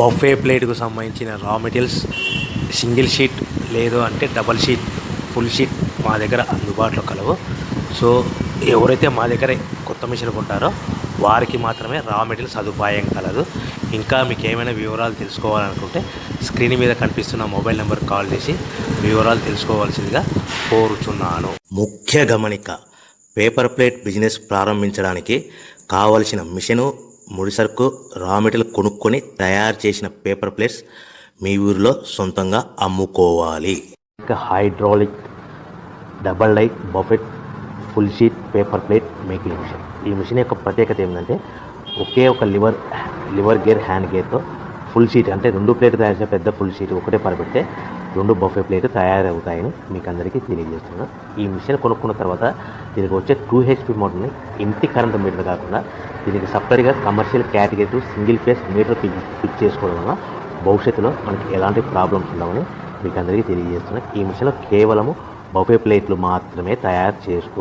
Buffet ప్లేట్కు సంబంధించిన రా materials single sheet లేదు అంటే డబల్ షీట్ ఫుల్ షీట్ మా దగ్గర అందుబాటులో కలవు. సో ఎవరైతే మా దగ్గర కొత్త మిషన్ కొంటారో వారికి మాత్రమే రా మెటీరియల్ సదుపాయం కలదు. ఇంకా మీకు ఏమైనా వివరాలు తెలుసుకోవాలనుకుంటే స్క్రీన్ మీద కనిపిస్తున్న మొబైల్ నెంబర్ కాల్ చేసి వివరాలు తెలుసుకోవాల్సిందిగా కోరుచున్నాను. ముఖ్య గమనిక: పేపర్ ప్లేట్ బిజినెస్ ప్రారంభించడానికి కావలసిన మిషను, ముడిసరుకు, రా మెటీరియల్ కొనుక్కొని తయారు చేసిన పేపర్ ప్లేట్స్ మీ ఊరిలో సొంతంగా అమ్ముకోవాలి. ఇంకా hydraulic, double die, buffet, full sheet paper plate making machine. ఈ మిషన్ యొక్క ప్రత్యేకత ఏంటంటే ఒకే ఒక లివర్ గేర్, హ్యాండ్ గేర్తో ఫుల్ షీట్ అంటే 2 ప్లేట్లు తయారు చేసే పెద్ద ఫుల్ షీట్ ఒకటే పరబెడితే 2 బఫే ప్లేట్ తయారవుతాయని మీకు అందరికీ తెలియజేస్తున్నాను. ఈ మిషన్ కొనుక్కున్న తర్వాత దీనికి వచ్చే 2 HP మోటార్ని ఇంటి కరెంట్ మీటర్ కాకుండా దీనికి సపరేట్గా commercial category single phase metre fix చేసుకోవడం వల్ల భవిష్యత్తులో మనకి ఎలాంటి ప్రాబ్లమ్స్ ఉండవని మీకు అందరికీ తెలియజేస్తున్నాను. ఈ మిషన్లో కేవలము బఫే ప్లేట్లు మాత్రమే తయారు చేసుకో